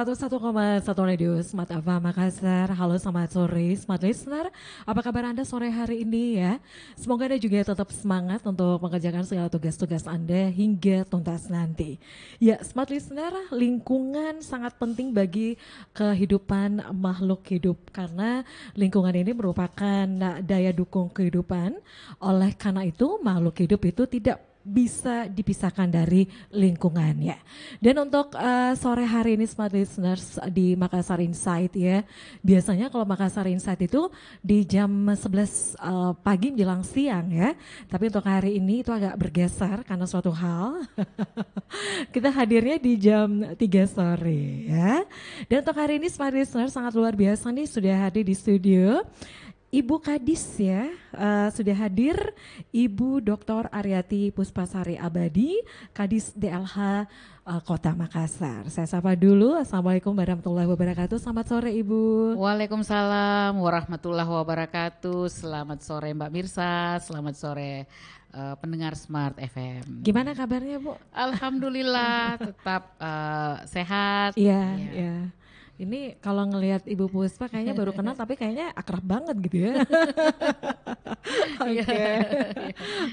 101,1 Radio Smart FM Makassar. Halo selamat sore Smart Listener. Apa kabar Anda sore hari ini ya? Semoga Anda juga tetap semangat untuk mengerjakan segala tugas-tugas Anda hingga tuntas nanti. Ya Smart Listener, lingkungan sangat penting bagi kehidupan makhluk hidup. Karena lingkungan ini merupakan daya dukung kehidupan. Oleh karena itu makhluk hidup itu tidak bisa dipisahkan dari lingkungannya. Dan untuk sore hari ini Smart Listeners di Makassar Insight ya. Biasanya kalau Makassar Insight itu di jam 11 pagi menjelang siang ya. Tapi untuk hari ini itu agak bergeser karena suatu hal. Kita hadirnya di jam 3 sore ya. Dan untuk hari ini Smart Listeners sangat luar biasa nih sudah hadir di studio. Ibu Kadis ya, sudah hadir Ibu Dr. Aryati Puspasari Abadi, Kadis DLH Kota Makassar. Saya sapa dulu, Assalamualaikum warahmatullahi wabarakatuh, selamat sore Ibu. Waalaikumsalam warahmatullahi wabarakatuh, selamat sore Mbak Mirsa, selamat sore pendengar Smart FM. Gimana kabarnya Bu? Alhamdulillah tetap sehat. Iya, iya. Ini kalau ngelihat Ibu Puspa kayaknya baru kenal tapi kayaknya akrab banget gitu ya. Oke.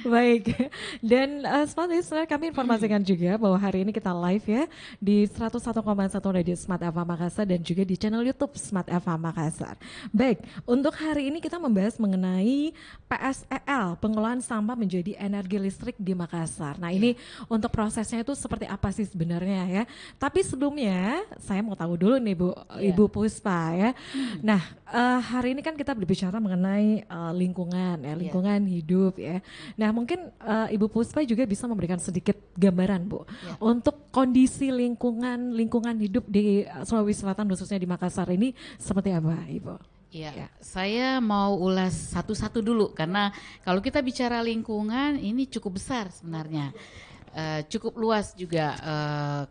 Baik. Dan Smart Listener kami informasikan juga bahwa hari ini kita live ya di 101,1 Radio Smart FM Makassar dan juga di channel YouTube Smart FM Makassar. Baik, untuk hari ini kita membahas mengenai PSEL, pengelolaan sampah menjadi energi listrik di Makassar. Nah, ini untuk prosesnya itu seperti apa sih sebenarnya ya? Tapi sebelumnya saya mau tahu dulu nih Bu, Ibu Puspa ya. Nah, hari ini kan kita berbicara mengenai lingkungan ya, lingkungan hidup ya. Nah, mungkin Ibu Puspa juga bisa memberikan sedikit gambaran Bu untuk kondisi lingkungan hidup di Sulawesi Selatan khususnya di Makassar ini seperti apa, Ibu? Ya, saya mau ulas satu-satu dulu karena kalau kita bicara lingkungan ini cukup besar sebenarnya. Cukup luas juga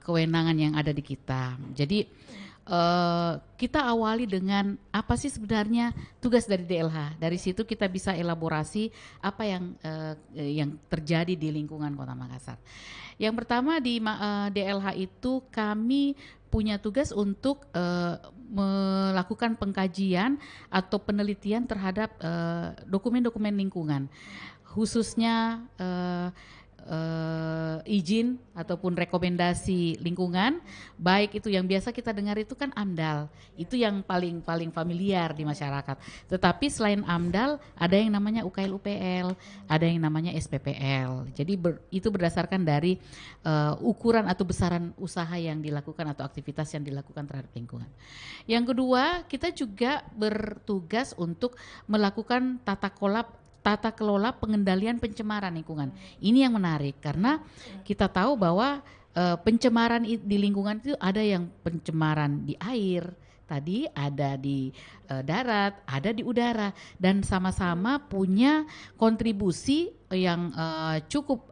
kewenangan yang ada di kita. Jadi kita awali dengan apa sih sebenarnya tugas dari DLH. Dari situ kita bisa elaborasi apa yang terjadi di lingkungan Kota Makassar. Yang pertama di DLH itu kami punya tugas untuk melakukan pengkajian atau penelitian terhadap dokumen-dokumen lingkungan, khususnya izin ataupun rekomendasi lingkungan, baik itu yang biasa kita dengar itu kan AMDAL, itu yang paling familiar di masyarakat. Tetapi selain AMDAL ada yang namanya UKL UPL, ada yang namanya SPPL. Jadi itu berdasarkan dari ukuran atau besaran usaha yang dilakukan atau aktivitas yang dilakukan terhadap lingkungan. Yang kedua, kita juga bertugas untuk melakukan tata kelola pengendalian pencemaran lingkungan. Ini yang menarik karena kita tahu bahwa pencemaran di lingkungan itu ada yang pencemaran di air, tadi ada di darat, ada di udara dan sama-sama punya kontribusi yang cukup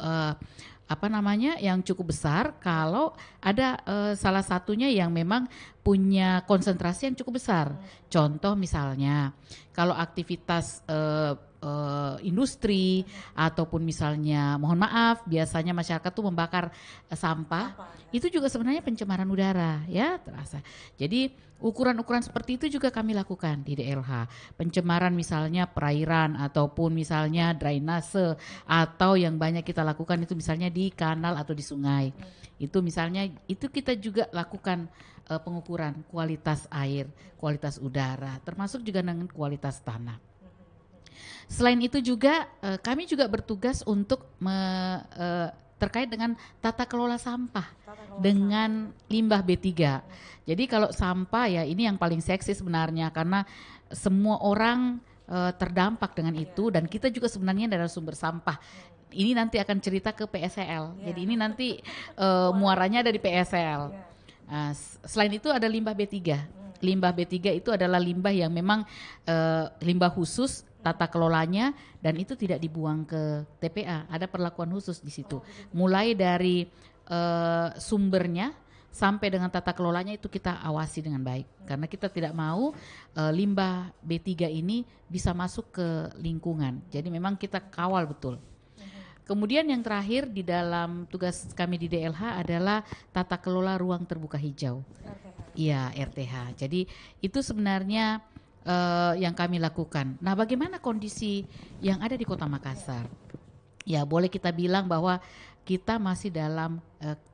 yang cukup besar kalau ada salah satunya yang memang punya konsentrasi yang cukup besar. Contoh misalnya kalau aktivitas industri ataupun misalnya mohon maaf biasanya masyarakat tuh membakar sampah itu juga sebenarnya pencemaran udara ya terasa. Jadi ukuran-ukuran seperti itu juga kami lakukan di DLH. Pencemaran misalnya perairan ataupun misalnya drainase atau yang banyak kita lakukan itu misalnya di kanal atau di sungai. Itu misalnya itu kita juga lakukan pengukuran kualitas air, kualitas udara, termasuk juga dengan kualitas tanah. Selain itu juga kami juga bertugas untuk terkait dengan tata kelola sampah dengan limbah B3. Jadi kalau sampah ya ini yang paling seksi sebenarnya karena semua orang terdampak dengan itu dan kita juga sebenarnya adalah sumber sampah. Ini nanti akan cerita ke PSEL. Jadi ini nanti muaranya ada di PSEL. Selain itu ada limbah B3. Limbah B3 itu adalah limbah yang memang limbah khusus tata kelolanya dan itu tidak dibuang ke TPA, ada perlakuan khusus di situ. Mulai dari sumbernya sampai dengan tata kelolanya itu kita awasi dengan baik karena kita tidak mau limbah B3 ini bisa masuk ke lingkungan. Jadi memang kita kawal betul. Kemudian yang terakhir di dalam tugas kami di DLH adalah tata kelola ruang terbuka hijau. Iya, RTH. Jadi itu sebenarnya yang kami lakukan. Nah, bagaimana kondisi yang ada di Kota Makassar? Ya, boleh kita bilang bahwa kita masih dalam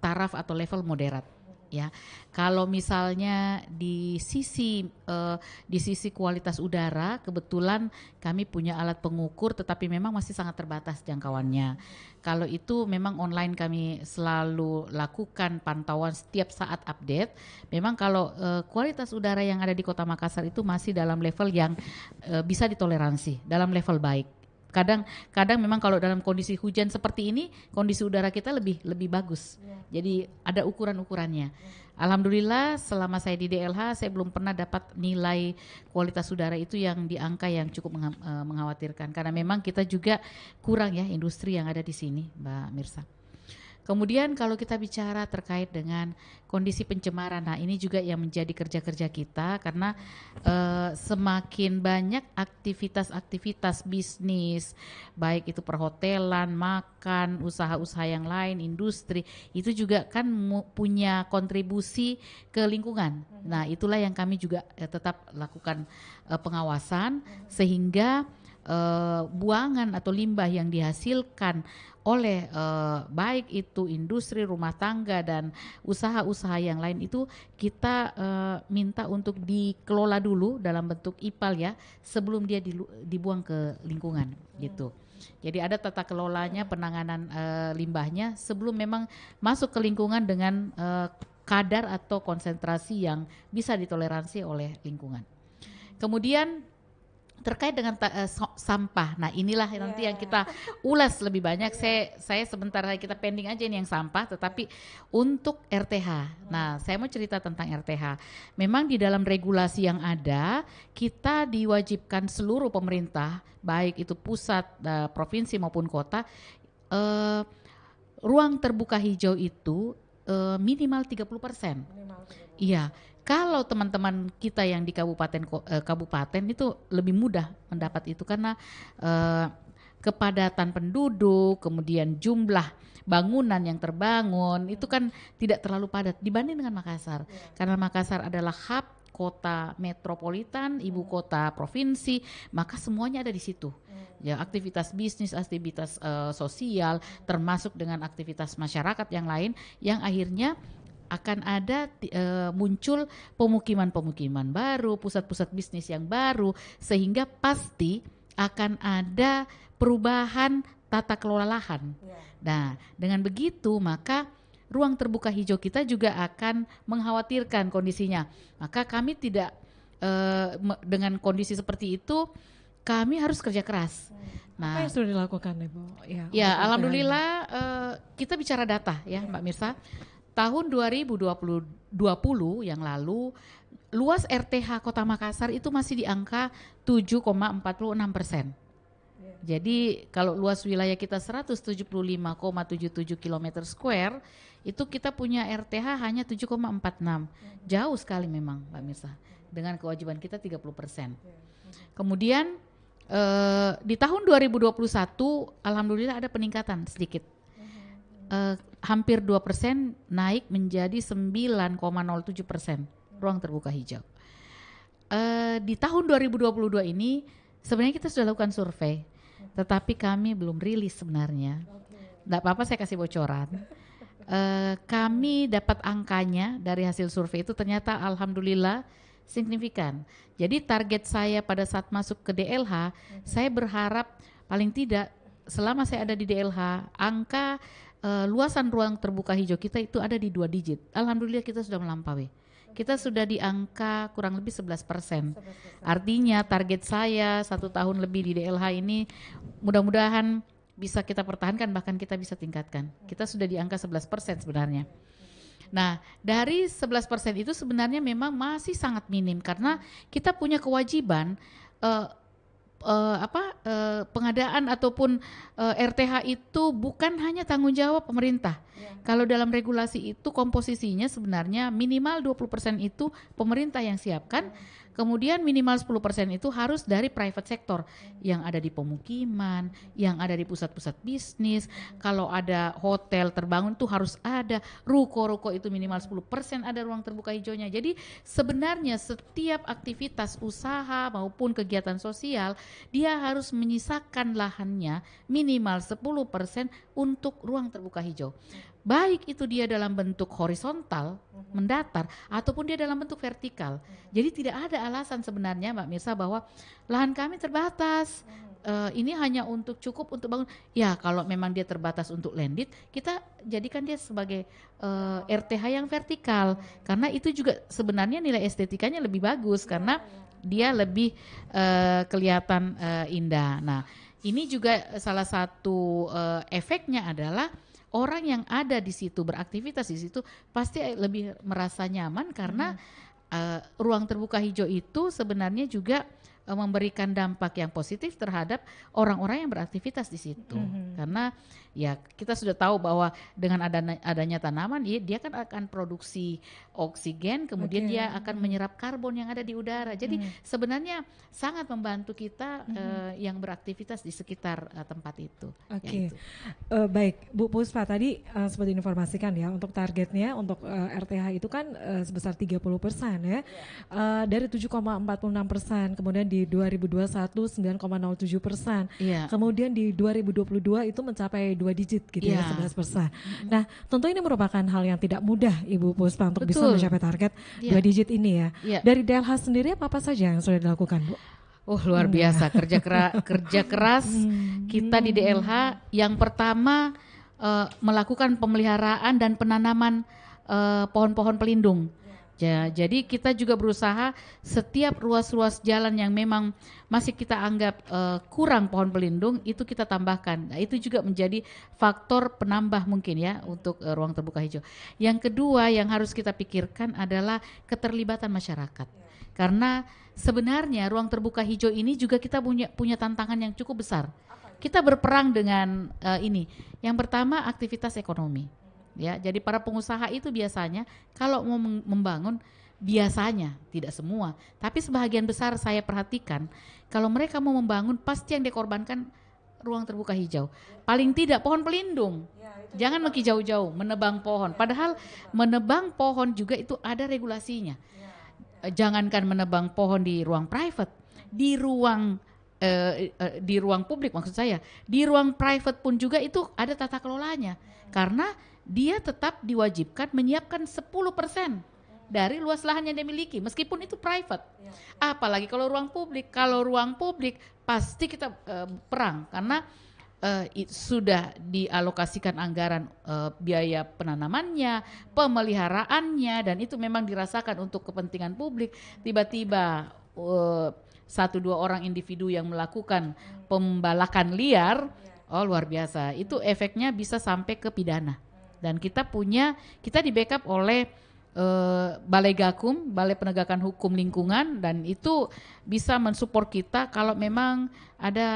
taraf atau level moderat. Ya, kalau misalnya di sisi kualitas udara, kebetulan kami punya alat pengukur, tetapi memang masih sangat terbatas jangkauannya. Kalau itu memang online kami selalu lakukan pantauan setiap saat update. Memang kalau kualitas udara yang ada di Kota Makassar itu masih dalam level yang bisa ditoleransi, dalam level baik. Kadang memang kalau dalam kondisi hujan seperti ini, kondisi udara kita lebih bagus. Jadi ada ukuran-ukurannya. Alhamdulillah selama saya di DLH saya belum pernah dapat nilai kualitas udara itu yang di angka yang cukup mengkhawatirkan, karena memang kita juga kurang ya industri yang ada di sini, Mbak Mirsa. Kemudian kalau kita bicara terkait dengan kondisi pencemaran, nah ini juga yang menjadi kerja-kerja kita, karena semakin banyak aktivitas-aktivitas bisnis, baik itu perhotelan, makan, usaha-usaha yang lain, industri, itu juga kan punya kontribusi ke lingkungan. Nah itulah yang kami juga tetap lakukan pengawasan, sehingga buangan atau limbah yang dihasilkan oleh baik itu industri, rumah tangga dan usaha-usaha yang lain itu kita minta untuk dikelola dulu dalam bentuk IPAL ya, sebelum dia dibuang ke lingkungan gitu. Jadi ada tata kelolanya, penanganan limbahnya sebelum memang masuk ke lingkungan dengan kadar atau konsentrasi yang bisa ditoleransi oleh lingkungan. Kemudian terkait dengan sampah, nah inilah nanti yang kita ulas lebih banyak. Saya sebentar kita pending aja ini yang sampah, tetapi untuk RTH. Nah saya mau cerita tentang RTH. Memang di dalam regulasi yang ada, kita diwajibkan seluruh pemerintah, baik itu pusat, provinsi maupun kota, ruang terbuka hijau itu minimal 30%. Iya. Kalau teman-teman kita yang di kabupaten itu lebih mudah mendapat itu, karena kepadatan penduduk, kemudian jumlah bangunan yang terbangun itu kan tidak terlalu padat dibanding dengan Makassar. Karena Makassar adalah hub kota metropolitan, ibu kota provinsi, maka semuanya ada di situ. Ya, aktivitas bisnis, aktivitas sosial, termasuk dengan aktivitas masyarakat yang lain, yang akhirnya akan ada muncul pemukiman-pemukiman baru, pusat-pusat bisnis yang baru, sehingga pasti akan ada perubahan tata kelola lahan. Nah, dengan begitu maka ruang terbuka hijau kita juga akan mengkhawatirkan kondisinya. Maka kami tidak dengan kondisi seperti itu, kami harus kerja keras. Nah, apa yang sudah dilakukan Ibu? Ya, alhamdulillah kita bicara data ya Mbak Mirsa. Tahun 2020 yang lalu, luas RTH Kota Makassar itu masih di angka 7,46%. Jadi kalau luas wilayah kita 175,77 km square, itu kita punya RTH hanya 7,46. Jauh sekali memang Mbak Mirsa, dengan kewajiban kita 30%. Kemudian di tahun 2021 alhamdulillah ada peningkatan sedikit. Hampir 2% naik menjadi 9,07% ruang terbuka hijau. Di tahun 2022 ini sebenarnya kita sudah lakukan survei, tetapi kami belum rilis sebenarnya. Nggak apa-apa saya kasih bocoran. Kami dapat angkanya dari hasil survei itu ternyata alhamdulillah signifikan. Jadi target saya pada saat masuk ke DLH, saya berharap paling tidak selama saya ada di DLH, angka luasan ruang terbuka hijau kita itu ada di 2 digit. Alhamdulillah kita sudah melampaui. Kita sudah di angka kurang lebih 11%. Artinya target saya 1 tahun lebih di DLH ini mudah-mudahan bisa kita pertahankan, bahkan kita bisa tingkatkan. Kita sudah di angka 11% sebenarnya. Nah, dari 11% itu sebenarnya memang masih sangat minim, karena kita punya kewajiban pengadaan ataupun RTH itu bukan hanya tanggung jawab pemerintah. Kalau dalam regulasi itu komposisinya sebenarnya minimal 20% itu pemerintah yang siapkan. Kemudian minimal 10% itu harus dari private sector yang ada di pemukiman, yang ada di pusat-pusat bisnis. Kalau ada hotel terbangun tuh harus ada, ruko-ruko itu minimal 10% ada ruang terbuka hijaunya. Jadi sebenarnya setiap aktivitas usaha maupun kegiatan sosial dia harus menyisakan lahannya minimal 10% untuk ruang terbuka hijau. Baik itu dia dalam bentuk horizontal, mendatar, ataupun dia dalam bentuk vertikal. Jadi tidak ada alasan sebenarnya Mbak Mirsa bahwa lahan kami terbatas, ini hanya cukup untuk bangun. Ya kalau memang dia terbatas untuk landed, kita jadikan dia sebagai RTH yang vertikal. Karena itu juga sebenarnya nilai estetikanya lebih bagus karena dia lebih kelihatan indah. Nah ini juga salah satu efeknya adalah orang yang ada di situ, beraktivitas di situ pasti lebih merasa nyaman karena ruang terbuka hijau itu sebenarnya juga memberikan dampak yang positif terhadap orang-orang yang beraktivitas di situ. Karena ya kita sudah tahu bahwa dengan adanya tanaman dia kan akan produksi oksigen, kemudian dia akan menyerap karbon yang ada di udara. Jadi sebenarnya sangat membantu kita yang beraktivitas di sekitar tempat itu. Oke. Baik, Bu Puspa tadi seperti informasikan ya untuk targetnya untuk RTH itu kan sebesar 30% ya. Dari 7,46%, kemudian di 2021 9,07%. Kemudian di 2022 itu mencapai 2 digit gitu ya 11%. Nah, tentu ini merupakan hal yang tidak mudah Ibu Puspa untuk bisa mencapai target 2 digit ini ya. Dari DLH sendiri apa saja yang sudah dilakukan, Bu? Luar biasa kerja keras kita di DLH. Yang pertama melakukan pemeliharaan dan penanaman pohon-pohon pelindung. Jadi kita juga berusaha setiap ruas-ruas jalan yang memang masih kita anggap kurang pohon pelindung itu kita tambahkan. Nah, itu juga menjadi faktor penambah mungkin ya untuk ruang terbuka hijau. Yang kedua yang harus kita pikirkan adalah keterlibatan masyarakat. Karena sebenarnya ruang terbuka hijau ini juga kita punya tantangan yang cukup besar. Kita berperang dengan ini. Yang pertama aktivitas ekonomi. Ya, jadi para pengusaha itu biasanya kalau mau membangun biasanya tidak semua, tapi sebagian besar saya perhatikan kalau mereka mau membangun pasti yang dikorbankan ruang terbuka hijau. Paling tidak pohon pelindung. Jangan pergi jauh-jauh menebang pohon. Padahal menebang pohon juga itu ada regulasinya. Jangankan menebang pohon di ruang private, di ruang publik maksud saya, di ruang private pun juga itu ada tata kelolanya. Karena dia tetap diwajibkan menyiapkan 10% dari luas lahan yang dia miliki meskipun itu private. Apalagi kalau ruang publik. Kalau ruang publik pasti kita perang karena sudah dialokasikan anggaran biaya penanamannya, pemeliharaannya, dan itu memang dirasakan untuk kepentingan publik. Tiba-tiba 1-2 orang individu yang melakukan pembalakan liar, luar biasa. Itu efeknya bisa sampai ke pidana. Dan kita di backup oleh Balai Gakum, Balai Penegakan Hukum Lingkungan, dan itu bisa mensupport kita kalau memang ada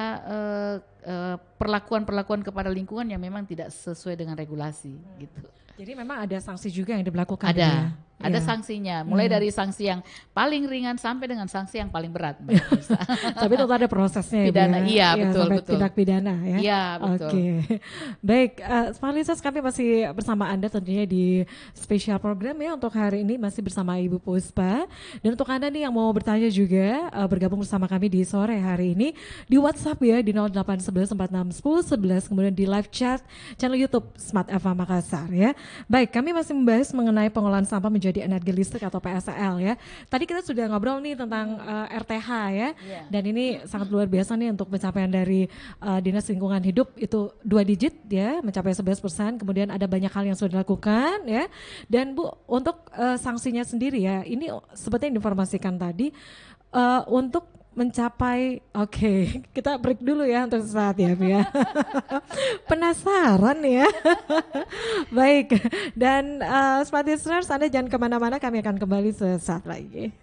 perlakuan kepada lingkungan yang memang tidak sesuai dengan regulasi gitu. Jadi memang ada sanksi juga yang diberlakukan. Ada sanksinya, mulai dari sanksi yang paling ringan sampai dengan sanksi yang paling berat. Tapi itu ada prosesnya pidana, ya, betul. Tindak pidana ya. Iya, betul. Oke. Baik, Smartlisteners, kami masih bersama Anda tentunya di spesial program ya untuk hari ini masih bersama Ibu Puspa. Dan untuk Anda nih yang mau bertanya juga bergabung bersama kami di sore hari ini di WhatsApp ya di 0811461011, kemudian di live chat channel YouTube Smart FM Makassar ya. Baik, kami masih membahas mengenai pengolahan sampah menjadi energi listrik atau PSL ya. Tadi kita sudah ngobrol nih tentang RTH ya. Dan ini sangat luar biasa nih untuk pencapaian dari Dinas Lingkungan Hidup itu 2 digit ya, mencapai 11%. Kemudian ada banyak hal yang sudah dilakukan ya. Dan Bu, untuk sanksinya sendiri ya, ini seperti yang diinformasikan tadi untuk mencapai, kita break dulu ya untuk saat ya, Bu ya. Penasaran ya. Baik, dan Smart Listeners, Anda jangan kemana-mana, kami akan kembali sesaat lagi.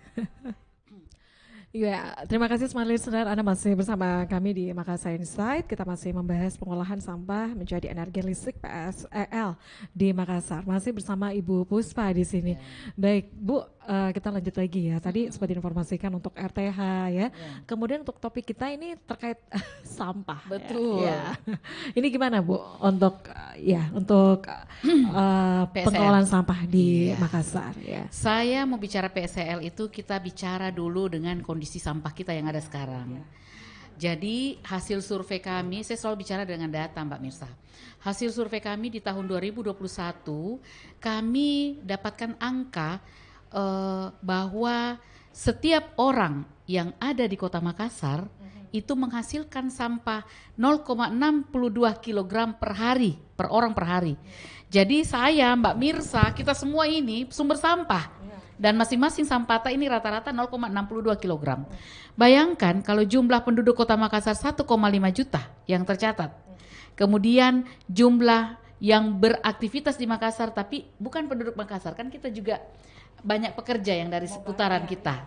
Ya, terima kasih Smart Listener. Anda masih bersama kami di Makassar Insight. Kita masih membahas pengolahan sampah menjadi energi listrik PSEL di Makassar. Masih bersama Ibu Puspa di sini. Baik, Bu, kita lanjut lagi ya. Tadi sempat diinformasikan untuk RTH ya. Kemudian untuk topik kita ini terkait sampah. Betul. Ya. Ini gimana Bu untuk untuk PSEL. pengolahan sampah di Makassar ya. Saya mau bicara PSEL itu kita bicara dulu dengan kondisi sampah kita yang ada sekarang. Jadi hasil survei kami, saya selalu bicara dengan data Mbak Mirsa. Hasil survei kami di tahun 2021, kami dapatkan angka bahwa setiap orang yang ada di Kota Makassar itu menghasilkan sampah 0,62 kg per hari, per orang per hari. Jadi saya, Mbak Mirsa, kita semua ini sumber sampah. Dan masing-masing sampah ini rata-rata 0,62 kg. Bayangkan kalau jumlah penduduk Kota Makassar 1,5 juta yang tercatat. Kemudian jumlah yang beraktivitas di Makassar tapi bukan penduduk Makassar, kan kita juga banyak pekerja yang dari seputaran kita.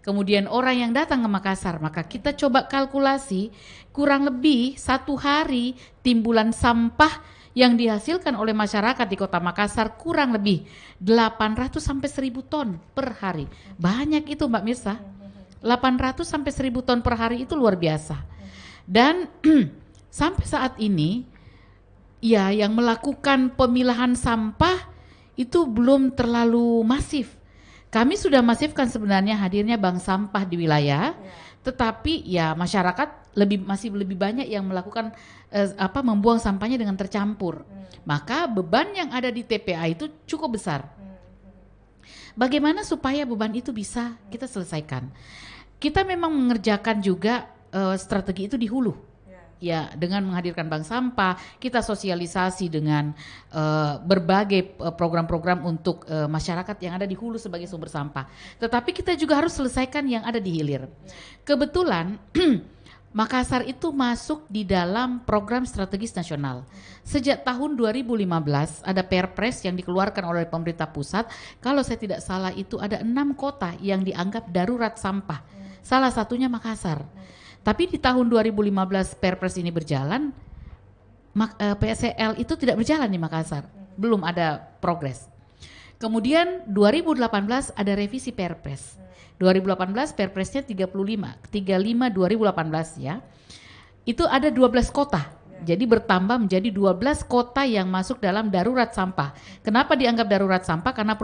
Kemudian orang yang datang ke Makassar, maka kita coba kalkulasi kurang lebih satu hari timbulan sampah yang dihasilkan oleh masyarakat di Kota Makassar kurang lebih 800 sampai 1000 ton per hari. Banyak itu Mbak Mirsa. 800 sampai 1000 ton per hari itu luar biasa. Dan sampai saat ini ya yang melakukan pemilahan sampah itu belum terlalu masif. Kami sudah masifkan sebenarnya hadirnya bank sampah di wilayah, tetapi ya masyarakat masih lebih banyak yang melakukan membuang sampahnya dengan tercampur. Maka beban yang ada di TPA itu cukup besar. Bagaimana supaya beban itu bisa kita selesaikan? Kita memang mengerjakan juga strategi itu di hulu. Ya, dengan menghadirkan bank sampah, kita sosialisasi dengan berbagai program-program untuk masyarakat yang ada di hulu sebagai sumber sampah. Tetapi kita juga harus selesaikan yang ada di hilir. Kebetulan Makassar itu masuk di dalam program strategis nasional. Sejak tahun 2015 ada Perpres yang dikeluarkan oleh pemerintah pusat. Kalau saya tidak salah itu ada 6 kota yang dianggap darurat sampah. Salah satunya Makassar. Tapi di tahun 2015 Perpres ini berjalan, PSEL itu tidak berjalan di Makassar. Belum ada progres. Kemudian 2018 ada revisi Perpres. 2018 Perpresnya 35 2018 ya. Itu ada 12 kota. Jadi bertambah menjadi 12 kota yang masuk dalam darurat sampah. Kenapa dianggap darurat sampah? Karena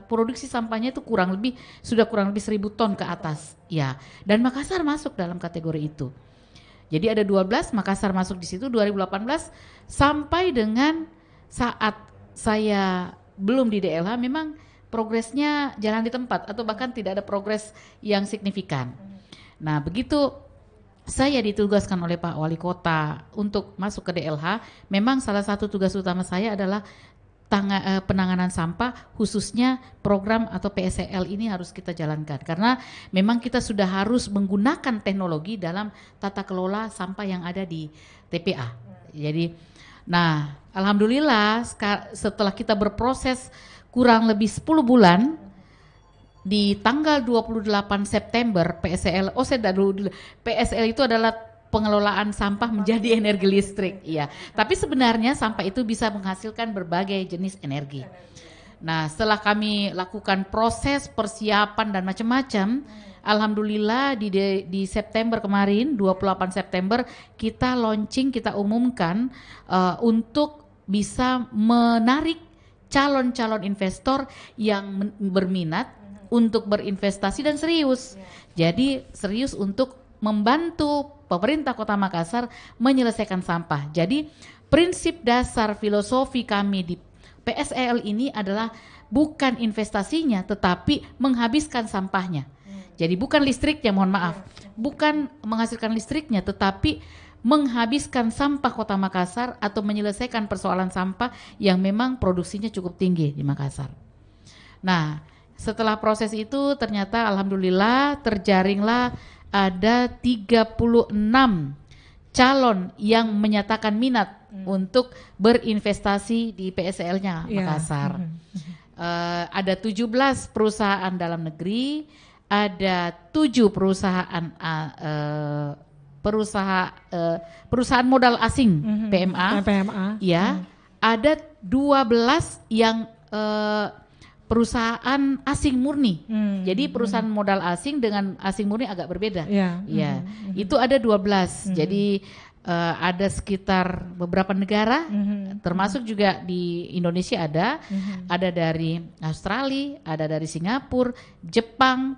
produksi sampahnya itu sudah kurang lebih 1000 ton ke atas. Ya. Dan Makassar masuk dalam kategori itu. Jadi ada 12, Makassar masuk di situ 2018 sampai dengan saat saya belum di DLH memang progresnya jalan di tempat atau bahkan tidak ada progres yang signifikan. Nah, begitu saya ditugaskan oleh Pak Wali Kota untuk masuk ke DLH, memang salah satu tugas utama saya adalah penanganan sampah, khususnya program atau PSEL ini harus kita jalankan karena memang kita sudah harus menggunakan teknologi dalam tata kelola sampah yang ada di TPA. Jadi, nah, alhamdulillah setelah kita berproses kurang lebih 10 bulan, di tanggal 28 September PSEL, PSEL itu adalah pengelolaan sampah menjadi energi listrik. Iya. Tapi sebenarnya sampah itu bisa menghasilkan berbagai jenis energi. Nah, setelah kami lakukan proses persiapan dan macam-macam, alhamdulillah di September kemarin, 28 September, kita launching, kita umumkan untuk bisa menarik calon-calon investor yang berminat untuk berinvestasi dan serius. Jadi serius untuk membantu pemerintah Kota Makassar menyelesaikan sampah. Jadi prinsip dasar filosofi kami di PSEL ini adalah bukan investasinya tetapi menghabiskan sampahnya. Jadi bukan listriknya, mohon maaf. Bukan menghasilkan listriknya tetapi menghabiskan sampah Kota Makassar atau menyelesaikan persoalan sampah yang memang produksinya cukup tinggi di Makassar. Nah, setelah proses itu ternyata alhamdulillah terjaringlah ada 36 calon yang menyatakan minat untuk berinvestasi di PSEL-nya Makassar. Ada 17 perusahaan dalam negeri, ada 7 perusahaan modal asing PMA, ya, ada 12 yang perusahaan asing murni. Jadi perusahaan modal asing dengan asing murni agak berbeda. Ya, itu ada 12. Jadi ada sekitar beberapa negara, termasuk juga di Indonesia ada dari Australia, ada dari Singapura, Jepang,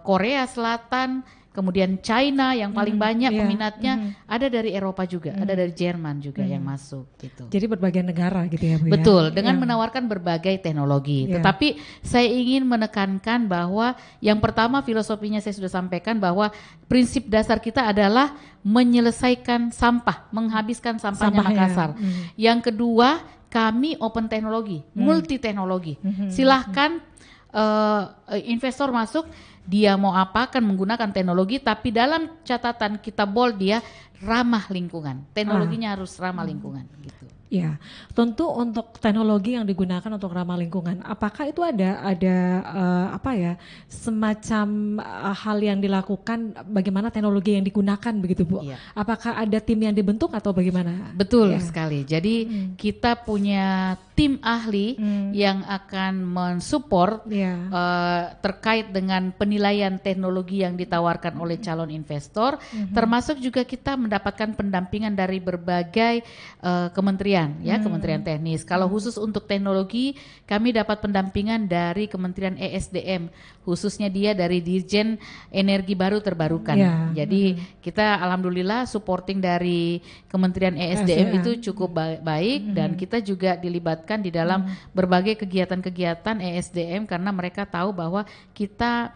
Korea Selatan, kemudian China yang paling banyak peminatnya, ada dari Eropa juga, ada dari Jerman juga yang masuk gitu. Jadi berbagai negara gitu ya Bu? Betul, dengan menawarkan berbagai teknologi. Tetapi saya ingin menekankan bahwa yang pertama filosofinya saya sudah sampaikan bahwa prinsip dasar kita adalah menyelesaikan sampah, menghabiskan sampahnya Makassar. Yang kedua, kami open teknologi, multi teknologi. Silahkan investor masuk, dia mau apa akan menggunakan teknologi, tapi dalam catatan kita bold dia ramah lingkungan. Teknologinya harus ramah lingkungan gitu. Ya, tentu untuk teknologi yang digunakan untuk ramah lingkungan, apakah itu ada semacam hal yang dilakukan, bagaimana teknologi yang digunakan begitu Bu? Apakah ada tim yang dibentuk atau bagaimana? Betul sekali. Jadi kita punya tim ahli yang akan mensupport terkait dengan penilaian teknologi yang ditawarkan oleh calon investor, termasuk juga kita mendapatkan pendampingan dari berbagai kementerian. Kementerian Teknis. Kalau khusus untuk teknologi, kami dapat pendampingan dari Kementerian ESDM, khususnya dia dari Dirjen Energi Baru Terbarukan. Jadi kita alhamdulillah supporting dari Kementerian ESDM itu cukup baik, dan kita juga dilibatkan di dalam berbagai kegiatan-kegiatan ESDM karena mereka tahu bahwa kita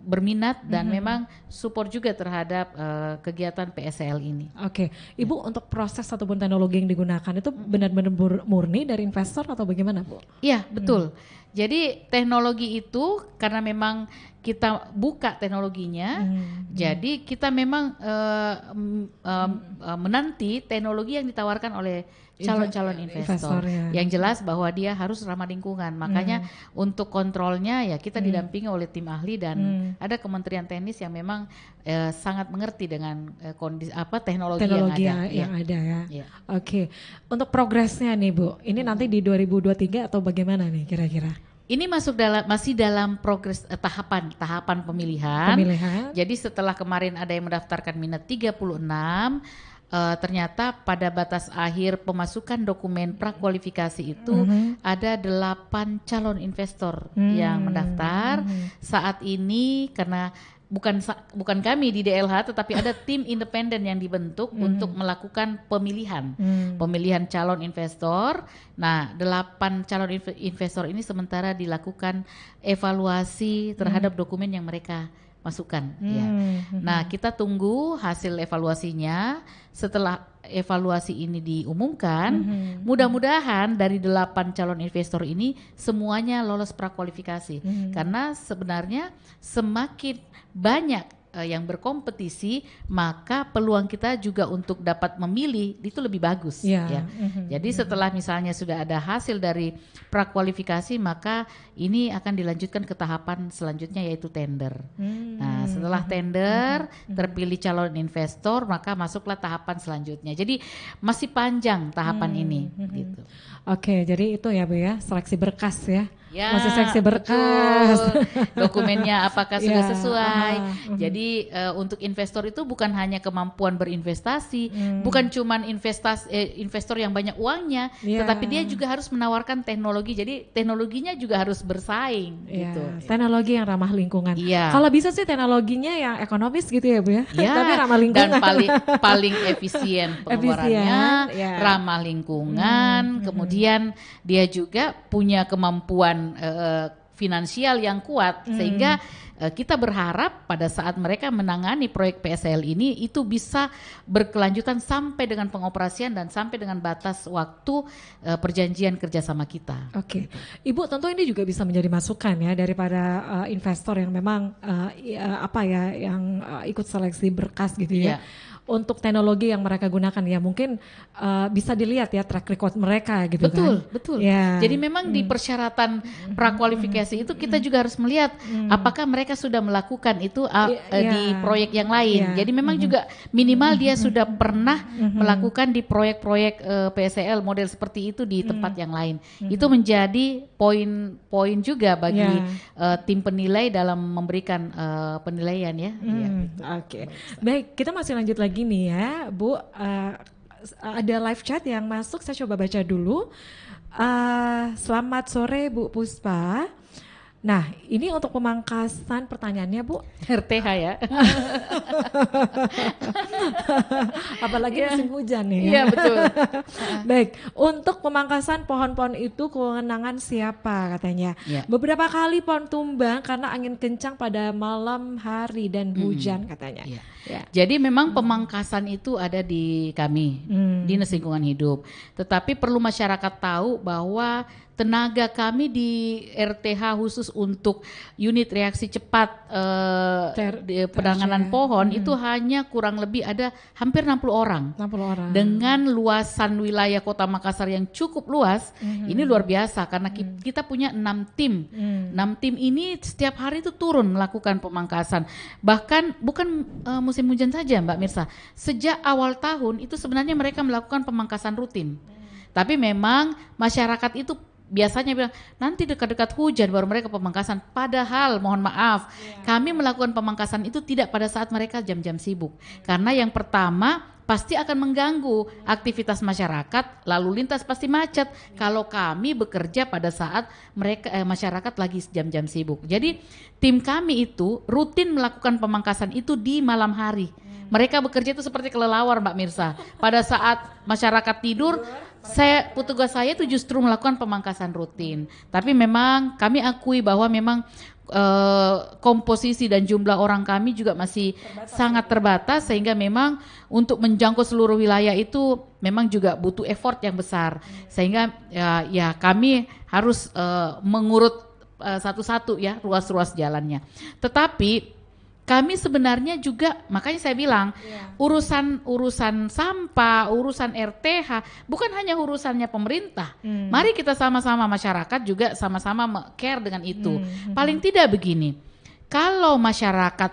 berminat dan memang support juga terhadap kegiatan PSCL ini. Oke, Ibu untuk proses ataupun teknologi yang digunakan itu benar-benar murni dari investor atau bagaimana Bu? Iya betul. Jadi teknologi itu karena memang kita buka teknologinya, jadi kita memang menanti teknologi yang ditawarkan oleh calon-calon investor. Yang jelas bahwa dia harus ramah lingkungan. Makanya untuk kontrolnya ya kita didampingi oleh tim ahli dan ada Kementerian Teknis yang memang sangat mengerti dengan kondisi teknologi yang ada ya. Oke. Untuk progresnya nih Bu, ini nanti di 2023 atau bagaimana nih kira-kira? Ini masih dalam progres tahapan pemilihan. Jadi setelah kemarin ada yang mendaftarkan minat 36, ternyata pada batas akhir pemasukan dokumen prakualifikasi itu ada 8 calon investor yang mendaftar. Saat ini karena bukan kami di DLH, tetapi ada tim independen yang dibentuk untuk melakukan pemilihan calon investor. Nah, 8 calon investor ini sementara dilakukan evaluasi terhadap dokumen yang mereka masukkan. Nah, kita tunggu hasil evaluasinya. Setelah evaluasi ini diumumkan, mudah-mudahan dari 8 calon investor ini semuanya lolos prakualifikasi. Karena sebenarnya semakin banyak yang berkompetisi, maka peluang kita juga untuk dapat memilih itu lebih bagus. Jadi setelah misalnya sudah ada hasil dari prakualifikasi, maka ini akan dilanjutkan ke tahapan selanjutnya yaitu tender. Nah, setelah tender terpilih calon investor, maka masuklah tahapan selanjutnya. Jadi masih panjang tahapan ini. Gitu. Oke, jadi itu ya Bu ya, seleksi berkas ya. Masih seleksi berkas. Dokumennya apakah sudah sesuai. Jadi untuk investor itu bukan hanya kemampuan berinvestasi, bukan cuman investor yang banyak uangnya, tetapi dia juga harus menawarkan teknologi. Jadi teknologinya juga harus bersaing gitu. Teknologi yang ramah lingkungan. Kalau bisa sih teknologinya yang ekonomis gitu ya Bu ya. Tapi ramah lingkungan. Dan paling efisien pengeluarannya, ramah lingkungan, kemudian dia juga punya kemampuan finansial yang kuat, sehingga kita berharap pada saat mereka menangani proyek PSCL ini itu bisa berkelanjutan sampai dengan pengoperasian dan sampai dengan batas waktu perjanjian kerjasama kita. Oke, Ibu tentu ini juga bisa menjadi masukan ya daripada investor yang memang yang ikut seleksi berkas gitu ya. untuk teknologi yang mereka gunakan ya, mungkin bisa dilihat ya track record mereka gitu kan. Betul. Ya. Jadi memang di persyaratan prakualifikasi itu kita juga harus melihat apakah mereka sudah melakukan itu di proyek yang lain. Jadi memang juga minimal dia sudah pernah melakukan di proyek-proyek PSEL model seperti itu di tempat yang lain. Itu menjadi poin juga bagi tim penilai dalam memberikan penilaian ya. Oke. Baik, kita masih lanjut lagi nih ya, Bu. Ada live chat yang masuk, saya coba baca dulu. Selamat sore Bu Puspa. Nah, ini untuk pemangkasan pertanyaannya Bu. RTH ya. Apalagi musim hujan nih. Iya betul. Baik, untuk pemangkasan pohon-pohon itu kewenangan siapa katanya. Beberapa kali pohon tumbang karena angin kencang pada malam hari dan hujan katanya. Jadi memang pemangkasan itu ada di kami, Dinas Lingkungan Hidup. Tetapi perlu masyarakat tahu bahwa tenaga kami di RTH khusus untuk unit reaksi cepat penanganan pohon itu hanya kurang lebih ada hampir 60 orang. Dengan luasan wilayah Kota Makassar yang cukup luas, ini luar biasa karena kita punya 6 tim. 6 tim ini setiap hari itu turun melakukan pemangkasan. Bahkan bukan musim hujan saja Mbak Mirsa. Sejak awal tahun itu sebenarnya mereka melakukan pemangkasan rutin. Tapi memang masyarakat itu biasanya bilang nanti dekat-dekat hujan baru mereka pemangkasan. Padahal mohon maaf, kami melakukan pemangkasan itu tidak pada saat mereka jam-jam sibuk. Karena yang pertama pasti akan mengganggu aktivitas masyarakat, lalu lintas pasti macet kalau kami bekerja pada saat mereka masyarakat lagi jam-jam sibuk. Jadi tim kami itu rutin melakukan pemangkasan itu di malam hari. Mereka bekerja itu seperti kelelawar Mbak Mirsa. Pada saat masyarakat tidur, petugas saya itu justru melakukan pemangkasan rutin. Tapi memang kami akui bahwa memang komposisi dan jumlah orang kami juga masih sangat terbatas sehingga memang untuk menjangkau seluruh wilayah itu memang juga butuh effort yang besar. Sehingga ya kami harus mengurut satu-satu ya ruas-ruas jalannya. Tetapi kami sebenarnya juga, makanya saya bilang urusan sampah, urusan RTH bukan hanya urusannya pemerintah. Mari kita sama-sama masyarakat juga sama-sama care dengan itu. Paling tidak begini, kalau masyarakat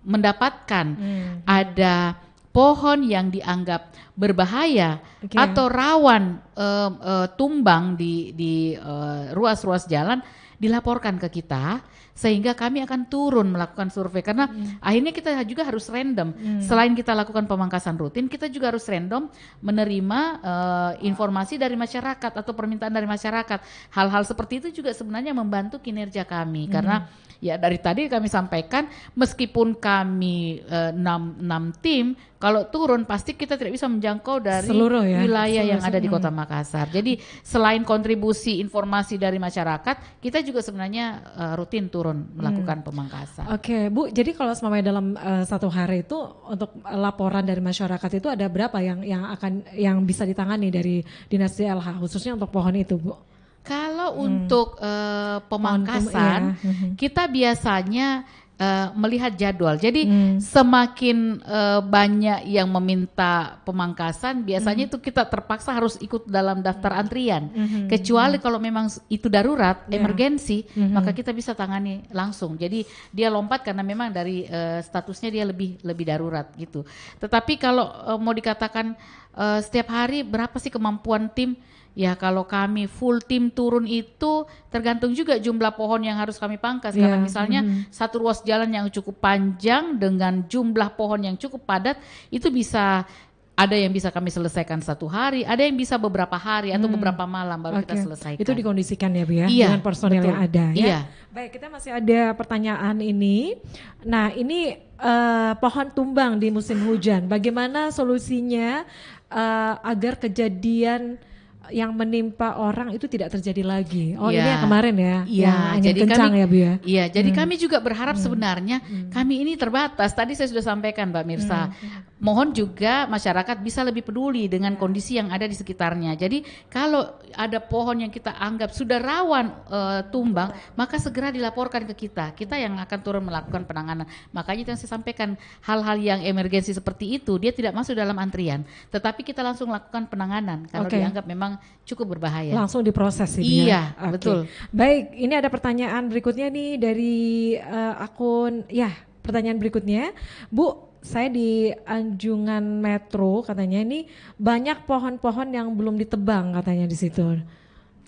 mendapatkan ada pohon yang dianggap berbahaya atau rawan tumbang di ruas-ruas jalan, dilaporkan ke kita sehingga kami akan turun melakukan survei karena akhirnya kita juga harus random. Selain kita lakukan pemangkasan rutin, kita juga harus random menerima informasi dari masyarakat atau permintaan dari masyarakat. Hal-hal seperti itu juga sebenarnya membantu kinerja kami karena ya dari tadi kami sampaikan meskipun kami 6 tim, kalau turun pasti kita tidak bisa menjangkau dari seluruh wilayah yang ada di Kota Makassar. Jadi selain kontribusi informasi dari masyarakat, kita juga sebenarnya rutin turun melakukan pemangkasan. Oke, Bu. Jadi kalau selama dalam satu hari itu untuk laporan dari masyarakat itu ada berapa yang bisa ditangani dari Dinas DLH khususnya untuk pohon itu, Bu? Kalau untuk pemangkasan, kita biasanya melihat jadwal. Jadi semakin banyak yang meminta pemangkasan, biasanya itu kita terpaksa harus ikut dalam daftar antrian. Kecuali kalau memang itu darurat, emergensi, maka kita bisa tangani langsung. Jadi dia lompat karena memang dari statusnya dia lebih darurat gitu. Tetapi kalau mau dikatakan setiap hari berapa sih kemampuan tim? Ya kalau kami full tim turun itu tergantung juga jumlah pohon yang harus kami pangkas. Karena misalnya satu ruas jalan yang cukup panjang dengan jumlah pohon yang cukup padat itu bisa ada yang bisa kami selesaikan satu hari, ada yang bisa beberapa hari atau beberapa malam baru kita selesaikan. Itu dikondisikan ya Bu ya, dengan personil yang ada ya. Baik, kita masih ada pertanyaan ini. Nah ini pohon tumbang di musim hujan, bagaimana solusinya agar kejadian yang menimpa orang itu tidak terjadi lagi. Oh Iya. ini yang kemarin ya, Iya, yang angin jadi kencang kami- ya Bu ya. Iya, jadi kami juga berharap sebenarnya kami ini terbatas. Tadi saya sudah sampaikan Mbak Mirsa, mohon juga masyarakat bisa lebih peduli dengan kondisi yang ada di sekitarnya. Jadi kalau ada pohon yang kita anggap sudah rawan tumbang, maka segera dilaporkan ke kita. Kita yang akan turun melakukan penanganan. Makanya itu yang saya sampaikan, hal-hal yang emergensi seperti itu dia tidak masuk dalam antrian, tetapi kita langsung lakukan penanganan kalau Oke. dianggap memang cukup berbahaya. Langsung diproses sih Bu Iya, ya. Oke. betul. Baik, ini ada pertanyaan berikutnya nih dari akun, ya pertanyaan berikutnya. Bu, saya di Anjungan Metro katanya ini banyak pohon-pohon yang belum ditebang katanya di situ.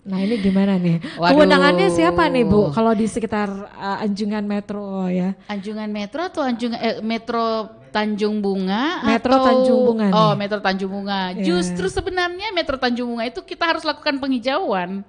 Nah ini gimana nih? Waduh. Kewenangannya siapa nih Bu kalau di sekitar Anjungan Metro ya? Anjungan Metro atau Metro Tanjung Bunga Metro atau Tanjung Bunga nih. Oh, Metro Tanjung Bunga. Iya. Justru sebenarnya Metro Tanjung Bunga itu kita harus lakukan penghijauan.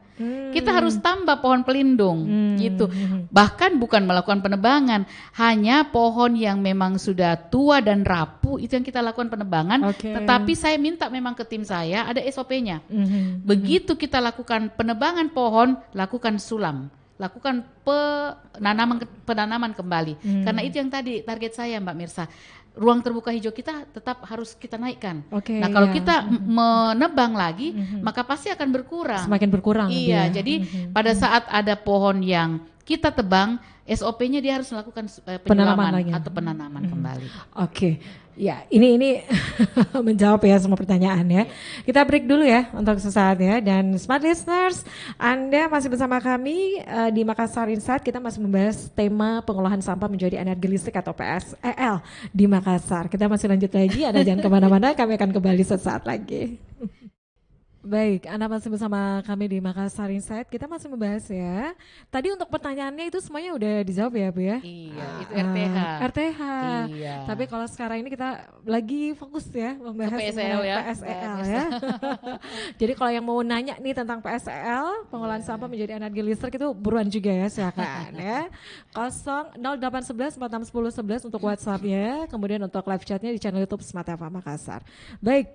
Kita harus tambah pohon pelindung gitu. Bahkan bukan melakukan penebangan, hanya pohon yang memang sudah tua dan rapuh itu yang kita lakukan penebangan. Oke. Tetapi saya minta memang ke tim saya ada SOP-nya. Mhm. Begitu kita lakukan penebangan pohon, lakukan sulam, lakukan penanaman kembali. Karena itu yang tadi target saya Mbak Mirsa. Ruang terbuka hijau kita tetap harus kita naikkan. Oke, Nah kalau ya. kita menebang lagi, maka pasti akan berkurang. Semakin berkurang. Bu, Iya, ya. jadi pada saat ada pohon yang kita tebang, SOP-nya dia harus melakukan penyulaman lagi. atau penanaman kembali. Oke, ya ini menjawab ya semua pertanyaan ya. Kita break dulu ya untuk sesaat ya. Dan smart listeners, Anda masih bersama kami di Makassar Insight. Kita masih membahas tema pengolahan sampah menjadi energi listrik atau PSEL di Makassar. Kita masih lanjut lagi. Anda jangan kemana-mana. Kami akan kembali sesaat lagi. Baik, Anda masih bersama kami di Makassar Insight. Kita masih membahas ya. Tadi untuk pertanyaannya itu semuanya udah dijawab ya Bu ya? Iya, itu RTH. RTH. Iya. Tapi kalau sekarang ini kita lagi fokus ya membahas Ke PSEL mengenai ya. PSEL ya. Jadi kalau yang mau nanya nih tentang PSEL, pengolahan sampah menjadi energi listrik itu buruan juga ya, silakan ya. 0811 4610 11 untuk WhatsApp ya. Kemudian untuk live chatnya di channel YouTube Smart FM Makassar. Baik.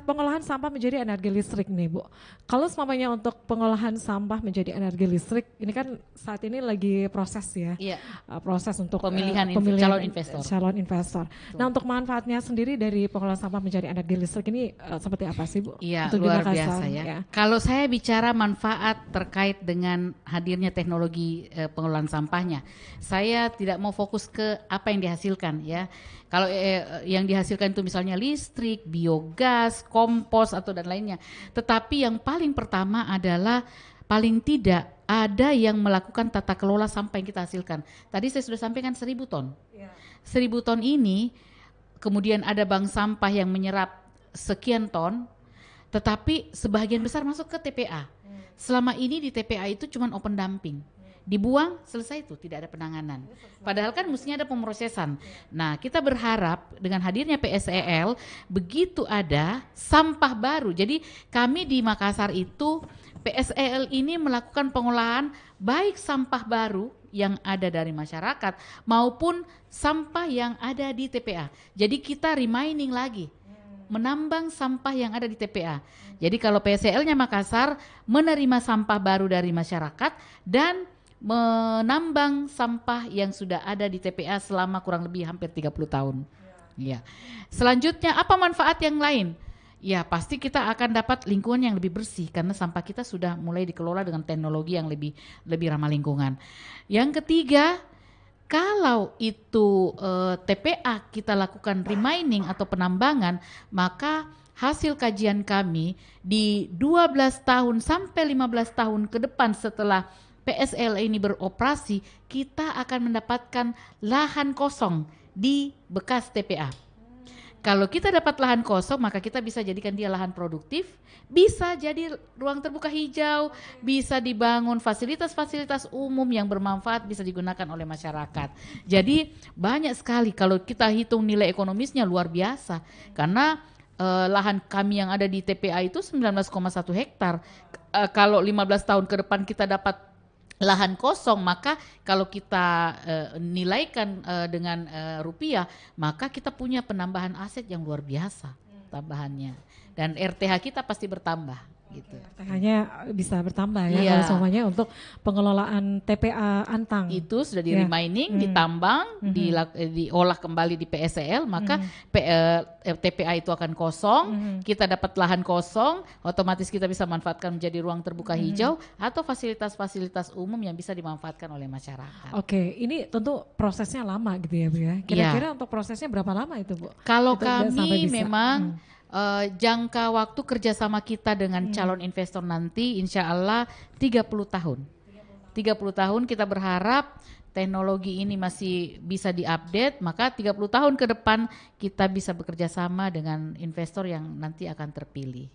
Pengolahan sampah menjadi energi listrik nih Bu. Kalau semuanya untuk pengolahan sampah menjadi energi listrik, ini kan saat ini lagi proses ya, Iya. proses untuk Pemilihan calon investor. Nah untuk manfaatnya sendiri dari pengolahan sampah menjadi energi listrik ini seperti apa sih Bu? Iya, Untuk di luar Makassar, biasa ya. Kalau saya bicara manfaat terkait dengan hadirnya teknologi pengelolaan sampahnya, saya tidak mau fokus ke apa yang dihasilkan ya. Kalau yang dihasilkan itu misalnya listrik, biogas, kompos atau dan lainnya. Tetapi yang paling pertama adalah paling tidak ada yang melakukan tata kelola sampah yang kita hasilkan. Tadi saya sudah sampaikan 1.000 ton. 1.000 ton ini kemudian ada bank sampah yang menyerap sekian ton, tetapi sebagian besar masuk ke TPA. Selama ini di TPA itu cuma open dumping. Dibuang, selesai itu, tidak ada penanganan. Padahal kan mestinya ada pemrosesan. Nah, kita berharap dengan hadirnya PSEL, begitu ada sampah baru. Jadi kami di Makassar itu, PSEL ini melakukan pengolahan baik sampah baru yang ada dari masyarakat maupun sampah yang ada di TPA. Jadi kita remaining lagi, menambang sampah yang ada di TPA. Jadi kalau PSEL-nya Makassar menerima sampah baru dari masyarakat dan menambang sampah yang sudah ada di TPA selama kurang lebih hampir 30 tahun. Ya. Selanjutnya apa manfaat yang lain? Ya pasti kita akan dapat lingkungan yang lebih bersih karena sampah kita sudah mulai dikelola dengan teknologi yang lebih ramah lingkungan. Yang ketiga, kalau itu TPA kita lakukan remaining atau penambangan, maka hasil kajian kami di 12 tahun sampai 15 tahun ke depan setelah PSEL ini beroperasi, kita akan mendapatkan lahan kosong di bekas TPA. Kalau kita dapat lahan kosong, maka kita bisa jadikan dia lahan produktif, bisa jadi ruang terbuka hijau, bisa dibangun fasilitas-fasilitas umum yang bermanfaat, bisa digunakan oleh masyarakat. Jadi banyak sekali kalau kita hitung nilai ekonomisnya luar biasa, karena lahan kami yang ada di TPA itu 19,1 hektar. Kalau 15 tahun ke depan kita dapat lahan kosong, maka kalau kita nilaikan dengan rupiah, maka kita punya penambahan aset yang luar biasa tambahannya, dan RTH kita pasti bertambah. gitu. RTH-nya bisa bertambah ya Iya. kalau semuanya untuk pengelolaan TPA Antang. Itu sudah di Ya. remining, ditambang, diolah kembali di PSCL, maka TPA itu akan kosong, kita dapat lahan kosong, otomatis kita bisa manfaatkan menjadi ruang terbuka hijau atau fasilitas-fasilitas umum yang bisa dimanfaatkan oleh masyarakat. Oke, ini tentu prosesnya lama gitu ya Bu ya. Kira-kira untuk prosesnya berapa lama itu Bu? Kalau Itu sampai kami bisa. memang jangka waktu kerjasama kita dengan calon investor nanti insya Allah 30 tahun. 30 tahun kita berharap teknologi ini masih bisa diupdate, maka 30 tahun ke depan kita bisa bekerja sama dengan investor yang nanti akan terpilih.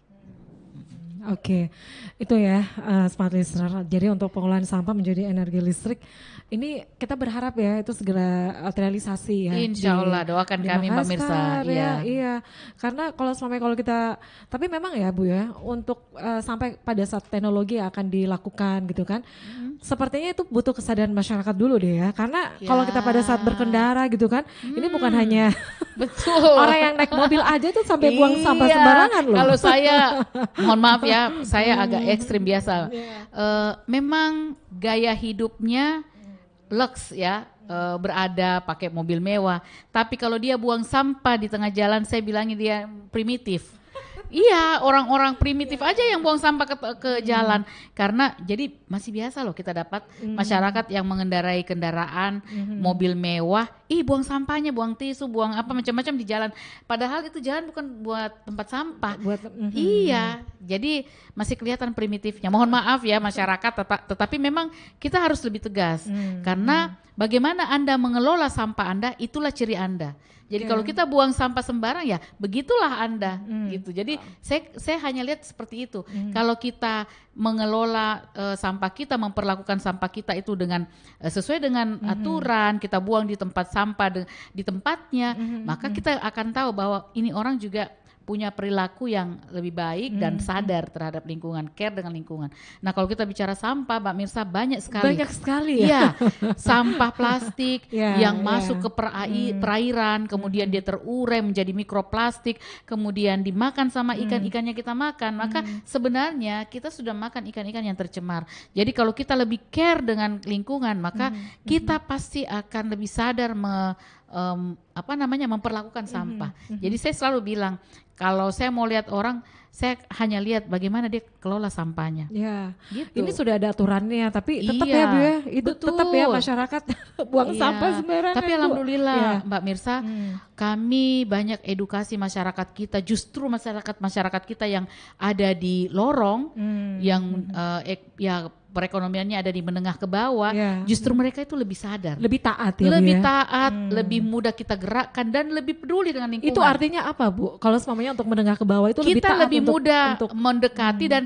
Oke, itu ya smart listener. Jadi untuk pengolahan sampah menjadi energi listrik, ini kita berharap ya itu segera terrealisasi ya. Insya Allah, doakan di kami Mbak Mirsa. Makassar, Iya. Iya, karena kalau kita, tapi memang ya Bu ya, untuk sampai pada saat teknologi akan dilakukan gitu kan, sepertinya itu butuh kesadaran masyarakat dulu deh ya. Karena kalau kita pada saat berkendara gitu kan, ini bukan hanya Betul. orang yang naik mobil aja tuh sampai buang sampah sembarangan loh. Kalau saya, mohon maaf ya, saya agak ekstrim biasa. Memang gaya hidupnya lux ya, berada pakai mobil mewah. Tapi kalau dia buang sampah di tengah jalan, saya bilangnya dia primitif. Iya, orang-orang primitif aja yang buang sampah ke jalan. Karena jadi masih biasa loh kita dapat masyarakat yang mengendarai kendaraan mobil mewah, buang sampahnya, buang tisu, buang apa macam-macam di jalan. Padahal itu jalan bukan buat tempat sampah. Iya, jadi masih kelihatan primitifnya. Mohon maaf ya masyarakat, tetapi memang kita harus lebih tegas. Karena bagaimana Anda mengelola sampah Anda, itulah ciri Anda. Jadi kalau kita buang sampah sembarang ya begitulah Anda gitu. Jadi saya hanya lihat seperti itu. Kalau kita mengelola sampah kita, memperlakukan sampah kita itu dengan sesuai dengan aturan, kita buang di tempat sampah di tempatnya, maka kita akan tahu bahwa ini orang juga punya perilaku yang lebih baik dan sadar terhadap lingkungan, care dengan lingkungan. Nah kalau kita bicara sampah, Mbak Mirsa, banyak sekali. Banyak sekali ya. Iya, sampah plastik yang masuk ke perairan, kemudian dia terurai menjadi mikroplastik, kemudian dimakan sama ikan-ikannya kita makan. Maka sebenarnya kita sudah makan ikan-ikan yang tercemar. Jadi kalau kita lebih care dengan lingkungan, maka kita pasti akan lebih sadar memperlakukan sampah. Jadi saya selalu bilang, kalau saya mau lihat orang, saya hanya lihat bagaimana dia kelola sampahnya. Ya, Gitu. ini sudah ada aturannya, tapi tetap Iya, ya Bu ya, itu betul. tetap ya masyarakat buang Iya. sampah sembarangan. Tapi Bu. alhamdulillah Ya. Mbak Mirsa, kami banyak edukasi masyarakat kita, justru masyarakat kita yang ada di lorong, yang perekonomiannya ada di menengah ke bawah, justru mereka itu lebih sadar. Lebih taat ya Bu Lebih ya. taat, lebih mudah kita gerakkan dan lebih peduli dengan lingkungan. Itu artinya apa Bu? Kalau semuanya untuk menengah ke bawah itu lebih Kita taat lebih mudah untuk mendekati dan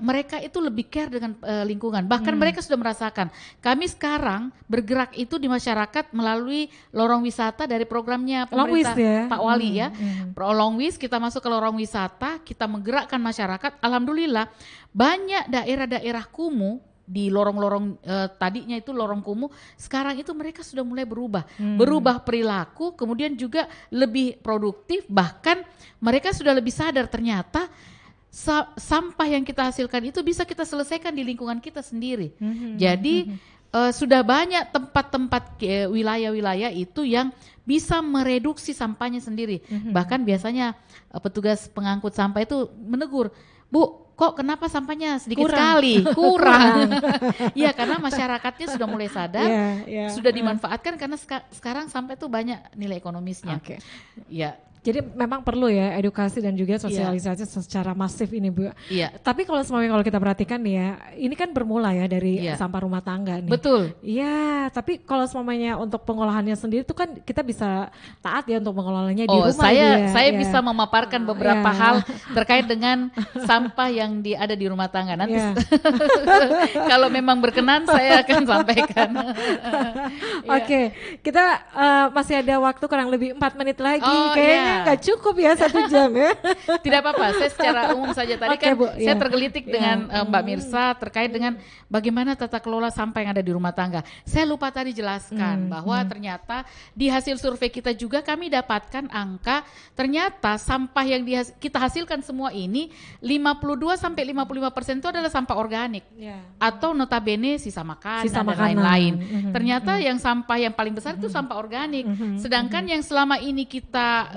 mereka itu lebih care dengan lingkungan. Bahkan mereka sudah merasakan. Kami sekarang bergerak itu di masyarakat melalui lorong wisata dari programnya pemerintah Longwis ya? Pak Wali ya. Longwis, kita masuk ke lorong wisata, kita menggerakkan masyarakat. Alhamdulillah banyak daerah-daerah kumuh di lorong-lorong tadinya itu lorong kumuh, sekarang itu mereka sudah mulai berubah perilaku, kemudian juga lebih produktif, bahkan mereka sudah lebih sadar ternyata sampah yang kita hasilkan itu bisa kita selesaikan di lingkungan kita sendiri. Jadi sudah banyak tempat-tempat wilayah-wilayah itu yang bisa mereduksi sampahnya sendiri. Bahkan biasanya petugas pengangkut sampah itu menegur, Bu, kok kenapa sampahnya sedikit sekali, kurang. Ya karena masyarakatnya sudah mulai sadar, sudah dimanfaatkan karena sekarang sampah itu banyak nilai ekonomisnya. Ya. Jadi memang perlu ya edukasi dan juga sosialisasi secara masif ini Bu. Iya. Tapi kalau kita perhatikan nih ya, ini kan bermula ya dari sampah rumah tangga nih. Betul. Iya, tapi kalau untuk pengolahannya sendiri itu kan kita bisa taat ya untuk mengelolanya di rumah. Saya bisa memaparkan beberapa hal terkait dengan sampah yang ada di rumah tangga. Nanti kalau memang berkenan saya akan sampaikan. Oke, kita masih ada waktu kurang lebih 4 menit lagi kayaknya kayaknya nggak cukup ya 1 jam ya. Tidak apa-apa, saya secara umum saja tadi Oke, kan Bu, saya iya. tergelitik dengan Mbak Mirsa terkait dengan bagaimana tata kelola sampah yang ada di rumah tangga. Saya lupa tadi jelaskan bahwa ternyata di hasil survei kita juga kami dapatkan angka ternyata sampah yang kita hasilkan semua ini 52 sampai 55% itu adalah sampah organik atau notabene sisa makanan Sisa dan makanan. lain-lain. Ternyata yang sampah yang paling besar itu sampah organik. Sedangkan yang selama ini kita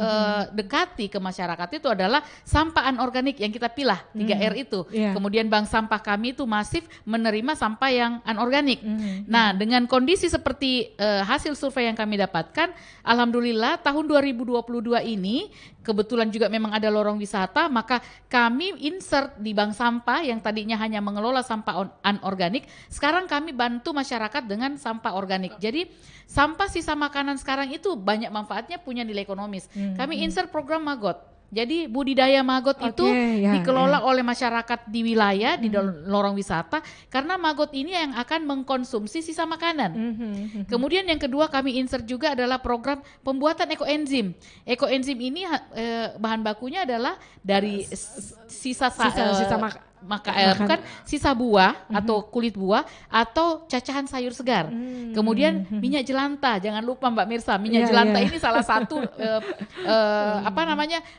dekati ke masyarakat itu adalah sampah anorganik yang kita pilah 3R itu. Kemudian bank sampah kami itu masif menerima sampah yang anorganik. Nah, dengan kondisi seperti hasil survei yang kami dapatkan, alhamdulillah tahun 2022 ini kebetulan juga memang ada lorong wisata, maka kami insert di bank sampah yang tadinya hanya mengelola sampah anorganik, sekarang kami bantu masyarakat dengan sampah organik. Jadi sampah sisa makanan sekarang itu banyak manfaatnya, punya nilai ekonomis. Kami insert program Magot. Jadi budidaya maggot itu dikelola oleh masyarakat di wilayah di lorong wisata karena maggot ini yang akan mengkonsumsi sisa makanan. Kemudian yang kedua kami insert juga adalah program pembuatan ekoenzim. Ekoenzim ini bahan bakunya adalah dari sisa bukan sisa buah atau kulit buah atau cacahan sayur segar. Kemudian minyak jelantah, jangan lupa Mbak Mirsa, minyak jelantah ini salah satu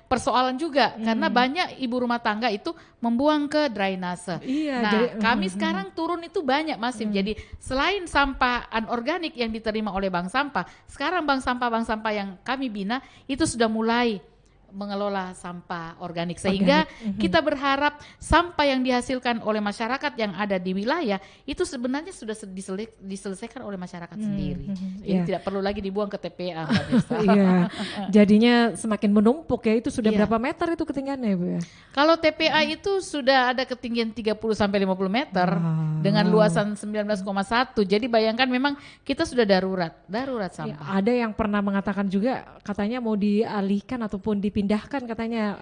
persoalan juga karena banyak ibu rumah tangga itu membuang ke drainase. Kami sekarang turun itu banyak masif. Jadi selain sampah anorganik yang diterima oleh bank sampah, sekarang bank sampah yang kami bina itu sudah mulai mengelola sampah organik sehingga kita berharap sampah yang dihasilkan oleh masyarakat yang ada di wilayah itu sebenarnya sudah diselesaikan oleh masyarakat sendiri. Jadi tidak perlu lagi dibuang ke TPA. Jadinya semakin menumpuk ya. Itu sudah berapa meter itu ketinggiannya Bu ya? Kalau TPA itu sudah ada ketinggian 30 sampai 50 meter dengan luasan 19,1. Jadi bayangkan memang kita sudah darurat sampah. Ada yang pernah mengatakan juga katanya mau dialihkan ataupun dipindahkan katanya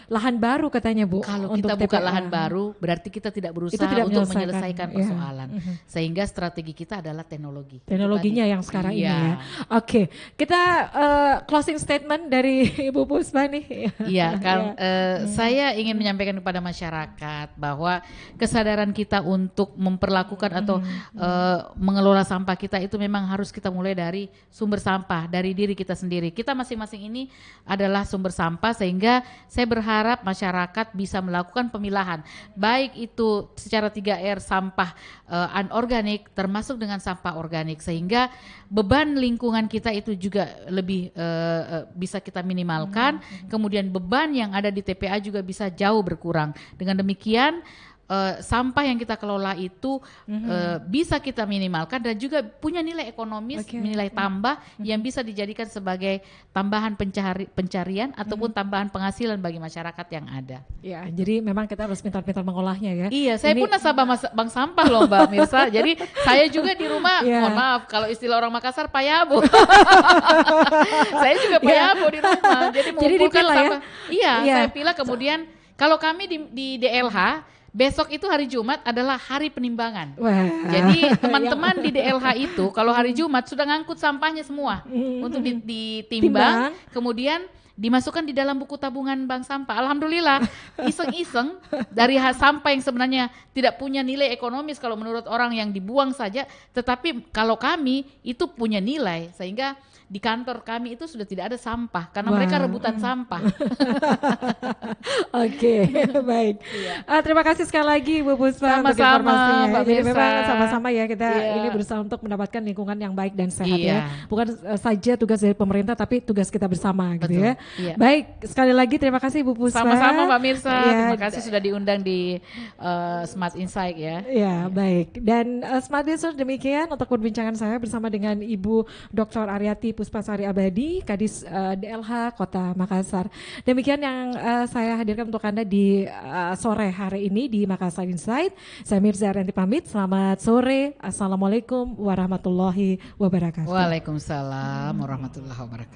lahan baru katanya Bu. Kalau untuk kita buka TPA. lahan baru berarti kita tidak berusaha untuk menyelesaikan persoalan. Sehingga strategi kita adalah teknologi. Teknologinya yang sekarang ini ya. Oke, kita closing statement dari Ibu Puspa nih. Saya ingin menyampaikan kepada masyarakat bahwa kesadaran kita untuk memperlakukan atau mengelola sampah kita itu memang harus kita mulai dari sumber sampah, dari diri kita sendiri. Kita masing-masing ini adalah sumber sampah sehingga saya berharap masyarakat bisa melakukan pemilahan baik itu secara 3R sampah anorganik termasuk dengan sampah organik sehingga beban lingkungan kita itu juga lebih bisa kita minimalkan, kemudian beban yang ada di TPA juga bisa jauh berkurang. Dengan demikian sampah yang kita kelola itu bisa kita minimalkan dan juga punya nilai ekonomis, nilai tambah yang bisa dijadikan sebagai tambahan pencarian ataupun tambahan penghasilan bagi masyarakat yang ada. Ya, jadi memang kita harus pintar-pintar mengolahnya ya. Iya, saya pun nasabah bank sampah loh Mbak Mirsa. Jadi saya juga di rumah, mohon maaf kalau istilah orang Makassar payabo. Saya juga payabo di rumah. Jadi mengumpulkan sampah. Saya pilah kemudian kalau kami di DLH besok itu hari Jumat adalah hari penimbangan. Jadi teman-teman di DLH itu kalau hari Jumat sudah ngangkut sampahnya semua untuk ditimbang, kemudian dimasukkan di dalam buku tabungan bank sampah. Alhamdulillah, iseng-iseng dari sampah yang sebenarnya tidak punya nilai ekonomis kalau menurut orang yang dibuang saja, tetapi kalau kami itu punya nilai sehingga di kantor kami itu sudah tidak ada sampah karena mereka rebutan sampah. Oke, baik. Terima kasih sekali lagi Bu Puspa untuk Sama-sama, informasinya. Mbak Jadi Mirsa. memang sama-sama ya kita ini berusaha untuk mendapatkan lingkungan yang baik dan sehat ya. Bukan saja tugas dari pemerintah tapi tugas kita bersama gitu ya. Baik, sekali lagi terima kasih Bu Puspa. Sama-sama Mbak Mirsa. Terima kasih sudah diundang di Smart Insight ya. Ya, baik. Dan Smart Listener demikian untuk perbincangan saya bersama dengan Ibu Dr. Aryati Puspasari Abadi, Kadis DLH Kota Makassar. Demikian yang saya hadirkan untuk Anda di sore hari ini di Makassar Insight. Saya Mirza Arianti pamit. Selamat sore. Assalamualaikum warahmatullahi wabarakatuh. Waalaikumsalam warahmatullahi wabarakatuh.